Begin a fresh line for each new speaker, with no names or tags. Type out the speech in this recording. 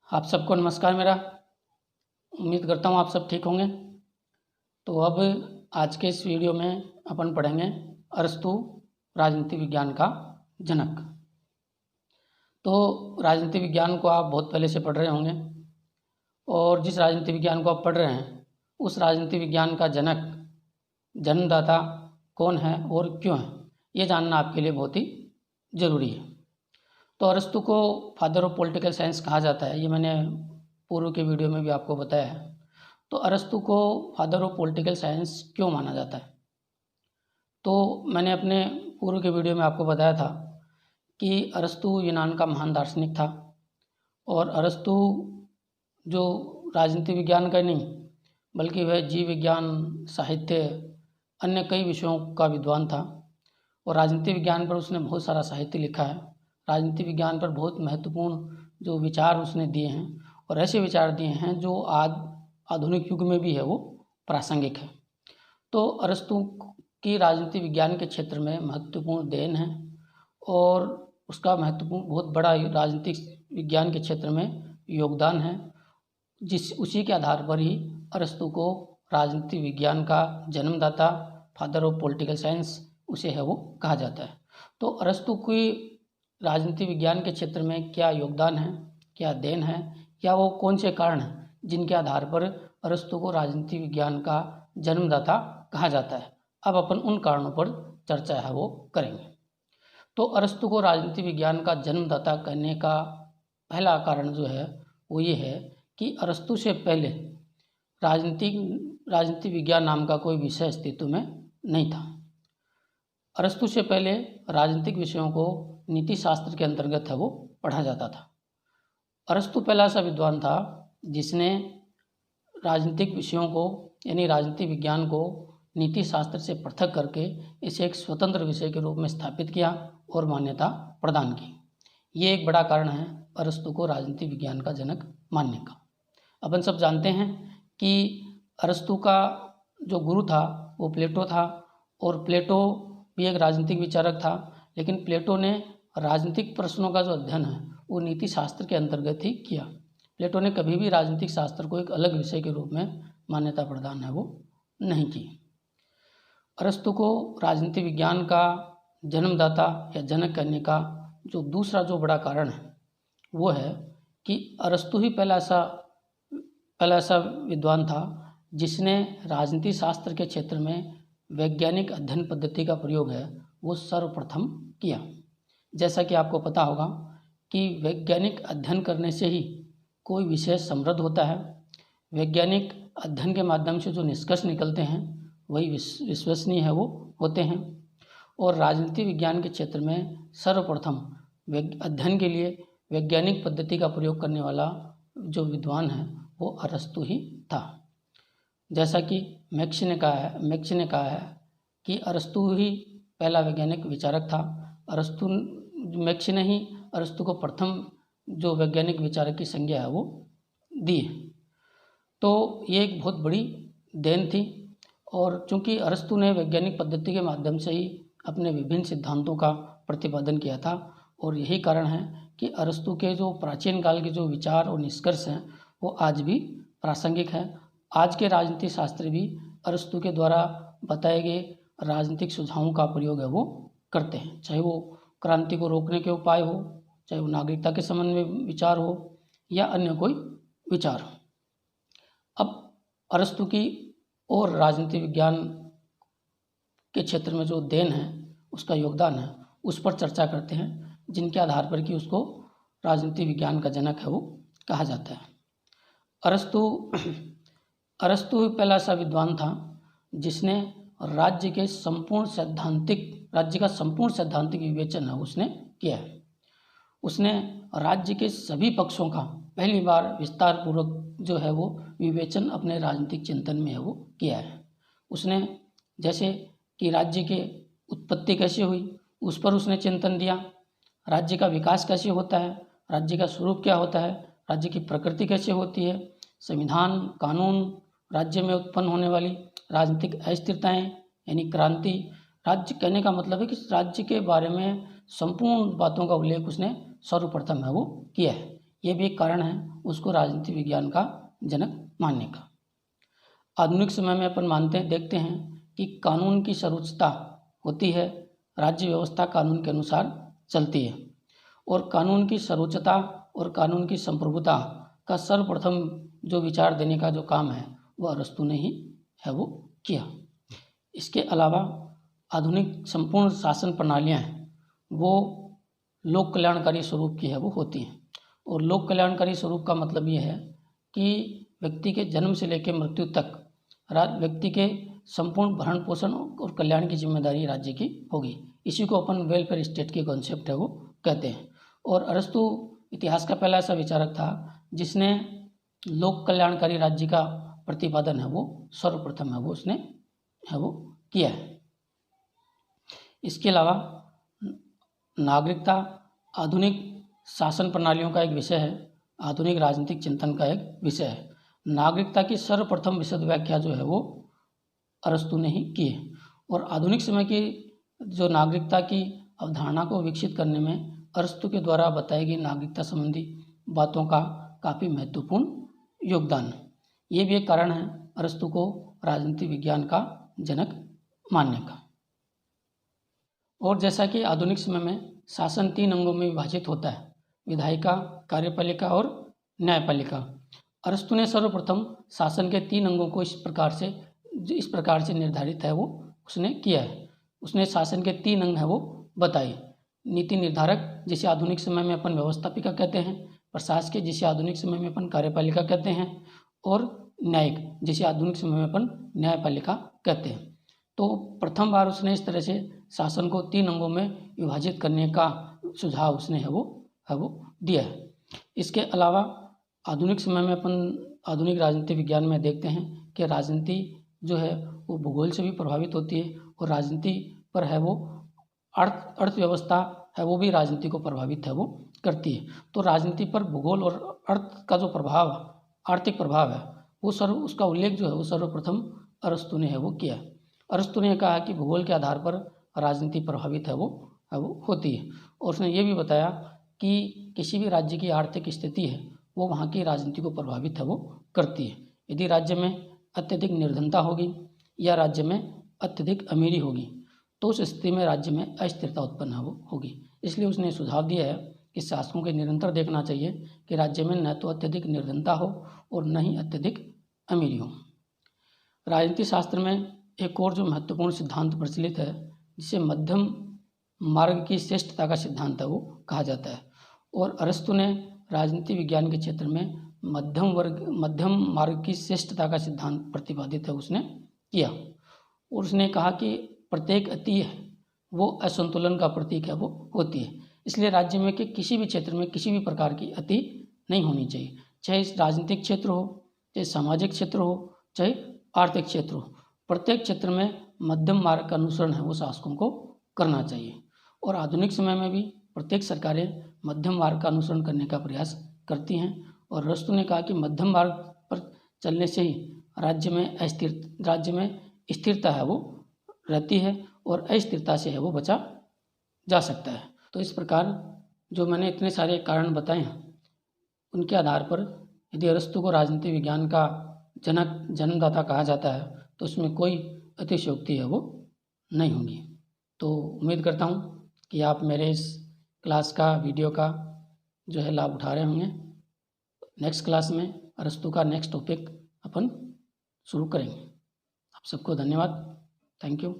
आप सबको नमस्कार। मेरा उम्मीद करता हूँ आप सब ठीक होंगे। तो अब आज के इस वीडियो में अपन पढ़ेंगे अरस्तु राजनीति विज्ञान का जनक। तो राजनीति विज्ञान को आप बहुत पहले से पढ़ रहे होंगे और जिस राजनीति विज्ञान को आप पढ़ रहे हैं उस राजनीति विज्ञान का जनक, जन्मदाता कौन है और क्यों है, ये जानना आपके लिए बहुत ही ज़रूरी है। तो अरस्तु को फादर ऑफ पॉलिटिकल साइंस कहा जाता है, ये मैंने पूर्व के वीडियो में भी आपको बताया है। तो अरस्तु को फादर ऑफ पॉलिटिकल साइंस क्यों माना जाता है? तो मैंने अपने पूर्व के वीडियो में आपको बताया था कि अरस्तु यूनान का महान दार्शनिक था और अरस्तु जो राजनीति विज्ञान का नहीं बल्कि वह जीव विज्ञान, साहित्य, अन्य कई विषयों का विद्वान था और राजनीति विज्ञान पर उसने बहुत सारा साहित्य लिखा है। राजनीति विज्ञान पर बहुत महत्वपूर्ण जो विचार उसने दिए हैं और ऐसे विचार दिए हैं जो आज आधुनिक युग में भी है वो प्रासंगिक है। तो अरस्तु की राजनीति विज्ञान के क्षेत्र में महत्वपूर्ण देन है और उसका महत्वपूर्ण बहुत बड़ा राजनीतिक विज्ञान के क्षेत्र में योगदान है, उसी के आधार पर ही अरस्तु को राजनीति विज्ञान का जन्मदाता, फादर ऑफ पॉलिटिकल साइंस उसे है वो कहा जाता है। तो अरस्तु की राजनीति विज्ञान के क्षेत्र में क्या योगदान है, क्या देन है, या वो कौन से कारण हैं जिनके आधार पर अरस्तु को राजनीति विज्ञान का जन्मदाता कहा जाता है। अब अपन उन कारणों पर चर्चा है वो करेंगे। तो अरस्तु को राजनीति विज्ञान का जन्मदाता कहने का पहला कारण जो है वो ये है कि अरस्तु से पहले राजनीति विज्ञान नाम का कोई विषय अस्तित्व में नहीं था। अरस्तु से पहले राजनीतिक विषयों को नीति शास्त्र के अंतर्गत है वो पढ़ा जाता था। अरस्तु पहला ऐसा विद्वान था जिसने राजनीतिक विषयों को यानी राजनीति विज्ञान को नीति शास्त्र से पृथक करके इसे एक स्वतंत्र विषय के रूप में स्थापित किया और मान्यता प्रदान की। ये एक बड़ा कारण है अरस्तु को राजनीति विज्ञान का जनक मानने का। अपन सब जानते हैं कि अरस्तु का जो गुरु था वो प्लेटो था और प्लेटो भी एक राजनीतिक विचारक था, लेकिन प्लेटो ने राजनीतिक प्रश्नों का जो अध्ययन है वो नीति शास्त्र के अंतर्गत ही किया। प्लेटो ने कभी भी राजनीतिक शास्त्र को एक अलग विषय के रूप में मान्यता प्रदान है वो नहीं की। अरस्तु को राजनीति विज्ञान का जन्मदाता या जनक कहने का जो दूसरा जो बड़ा कारण है वो है कि अरस्तु ही पहला ऐसा विद्वान था जिसने राजनीति शास्त्र के क्षेत्र में वैज्ञानिक अध्ययन पद्धति का प्रयोग है वो सर्वप्रथम किया। जैसा कि आपको पता होगा कि वैज्ञानिक अध्ययन करने से ही कोई विषय समृद्ध होता है। वैज्ञानिक अध्ययन के माध्यम से जो निष्कर्ष निकलते हैं वही विश्वसनीय है वो होते हैं और राजनीति विज्ञान के क्षेत्र में सर्वप्रथम अध्ययन के लिए वैज्ञानिक पद्धति का प्रयोग करने वाला जो विद्वान है वो अरस्तु ही था। जैसा कि मैक्स ने कहा है कि अरस्तु ही पहला वैज्ञानिक विचारक था। मैक्स ने ही अरस्तु को प्रथम जो वैज्ञानिक विचारक की संज्ञा है वो दी है। तो ये एक बहुत बड़ी देन थी और चूंकि अरस्तु ने वैज्ञानिक पद्धति के माध्यम से ही अपने विभिन्न सिद्धांतों का प्रतिपादन किया था और यही कारण है कि अरस्तु के जो प्राचीन काल के जो विचार और निष्कर्ष हैं वो आज भी प्रासंगिक हैं। आज के राजनीति शास्त्री भी अरस्तु के द्वारा बताए गए राजनीतिक सुझावों का प्रयोग है वो करते हैं, चाहे वो क्रांति को रोकने के उपाय हो, चाहे वो नागरिकता के संबंध में विचार हो या अन्य कोई विचार हो। अब अरस्तु की और राजनीति विज्ञान के क्षेत्र में जो देन है, उसका योगदान है, उस पर चर्चा करते हैं, जिनके आधार पर कि उसको राजनीति विज्ञान का जनक है वो कहा जाता है। अरस्तु पहला ऐसा विद्वान था जिसने राज्य का संपूर्ण सैद्धांतिक विवेचन है उसने किया है। उसने राज्य के सभी पक्षों का पहली बार विस्तार पूर्वक जो है वो विवेचन अपने राजनीतिक चिंतन में है वो किया है। उसने जैसे कि राज्य के उत्पत्ति कैसे हुई उस पर उसने चिंतन दिया, राज्य का विकास कैसे होता है, राज्य का स्वरूप क्या होता है, राज्य की प्रकृति कैसे होती है, संविधान, कानून, राज्य में उत्पन्न होने वाली राजनीतिक अस्थिरताएं यानी क्रांति। राज्य कहने का मतलब है कि राज्य के बारे में संपूर्ण बातों का उल्लेख उसने सर्वप्रथम है वो किया है। ये भी एक कारण है उसको राजनीति विज्ञान का जनक मानने का। आधुनिक समय में अपन मानते हैं, देखते हैं कि कानून की सर्वोच्चता होती है, राज्य व्यवस्था कानून के अनुसार चलती है, और कानून की सर्वोच्चता और कानून की संप्रभुता का सर्वप्रथम जो विचार देने का जो काम है वह अरस्तु ने ही है वो किया। इसके अलावा आधुनिक संपूर्ण शासन प्रणालियाँ हैं वो लोक कल्याणकारी स्वरूप की है वो होती हैं, और लोक कल्याणकारी स्वरूप का मतलब ये है कि व्यक्ति के जन्म से लेकर मृत्यु तक व्यक्ति के संपूर्ण भरण पोषण और कल्याण की जिम्मेदारी राज्य की होगी। इसी को अपन वेलफेयर स्टेट की कॉन्सेप्ट है वो कहते हैं। और अरस्तु इतिहास का पहला ऐसा विचारक था जिसने लोक कल्याणकारी राज्य का प्रतिपादन है वो सर्वप्रथम है वो उसने है वो किया है। इसके अलावा नागरिकता आधुनिक शासन प्रणालियों का एक विषय है, आधुनिक राजनीतिक चिंतन का एक विषय है। नागरिकता की सर्वप्रथम विशद व्याख्या जो है वो अरस्तु ने ही की है, और आधुनिक समय की जो नागरिकता की अवधारणा को विकसित करने में अरस्तु के द्वारा बताई गई नागरिकता संबंधी बातों का काफ़ी महत्वपूर्ण योगदान है। ये भी एक कारण है अरस्तु को राजनीति विज्ञान का जनक मानने का। और जैसा कि आधुनिक समय में शासन 3 अंगों में विभाजित होता है, विधायिका, कार्यपालिका और न्यायपालिका। अरस्तु ने सर्वप्रथम शासन के 3 अंगों को इस प्रकार से निर्धारित है वो उसने किया है। उसने शासन के 3 अंग है वो बताए। नीति निर्धारक जिसे आधुनिक समय में अपन व्यवस्थापिका कहते हैं, प्रशासकीय जिसे आधुनिक समय में अपन कार्यपालिका कहते हैं, और न्यायिक जिसे आधुनिक समय में अपन न्यायपालिका कहते हैं। तो प्रथम बार उसने इस तरह से शासन को 3 अंगों में विभाजित करने का सुझाव उसने है वो दिया है। इसके अलावा आधुनिक समय में अपन आधुनिक राजनीति विज्ञान में देखते हैं कि राजनीति जो है वो भूगोल से भी प्रभावित होती है, और राजनीति पर है वो अर्थव्यवस्था है वो भी राजनीति को प्रभावित है वो करती है। तो राजनीति पर भूगोल और अर्थ का जो प्रभाव आर्थिक प्रभाव है वो उसका उल्लेख जो है वो सर्वप्रथम अरस्तु ने है वो किया। अरस्तु ने कहा कि भूगोल के आधार पर राजनीति प्रभावित है वो होती है, और उसने ये भी बताया कि किसी भी राज्य की आर्थिक स्थिति है वो वहाँ की राजनीति को प्रभावित है वो करती है। यदि राज्य में अत्यधिक निर्धनता होगी या राज्य में अत्यधिक अमीरी होगी तो उस स्थिति में राज्य में अस्थिरता उत्पन्न होगी। इसलिए उसने सुझाव दिया है कि शासकों को निरंतर देखना चाहिए कि राज्य में न तो अत्यधिक निर्धनता हो और न ही अत्यधिक अमीरी हो। राजनीति शास्त्र में एक और जो महत्वपूर्ण सिद्धांत प्रचलित है जिसे मध्यम मार्ग की श्रेष्ठता का सिद्धांत है वो कहा जाता है, और अरस्तु ने राजनीति विज्ञान के क्षेत्र में मध्यम मार्ग की श्रेष्ठता का सिद्धांत प्रतिपादित है उसने किया। और उसने कहा कि प्रत्येक अति है वो असंतुलन का प्रतीक है वो होती है। इसलिए राज्य में कि किसी भी क्षेत्र में किसी भी प्रकार की अति नहीं होनी चाहिए, चाहे राजनीतिक क्षेत्र हो, चाहे सामाजिक क्षेत्र हो, चाहे आर्थिक क्षेत्र हो। प्रत्येक क्षेत्र में मध्यम मार्ग का अनुसरण है वो शासकों को करना चाहिए, और आधुनिक समय में भी प्रत्येक सरकारें मध्यम मार्ग का अनुसरण करने का प्रयास करती हैं। और अरस्तु ने कहा कि मध्यम मार्ग पर चलने से ही राज्य में स्थिरता है वो रहती है और अस्थिरता से है वो बचा जा सकता है। तो इस प्रकार जो मैंने इतने सारे कारण बताए हैं उनके आधार पर यदि अरस्तु को राजनीति विज्ञान का जन्मदाता कहा जाता है तो उसमें कोई अतिशयोक्ति है वो नहीं होगी। तो उम्मीद करता हूँ कि आप मेरे इस क्लास का वीडियो का जो है लाभ उठा रहे होंगे। नेक्स्ट क्लास में अरस्तु का नेक्स्ट टॉपिक अपन शुरू करेंगे। आप सबको धन्यवाद। Thank you.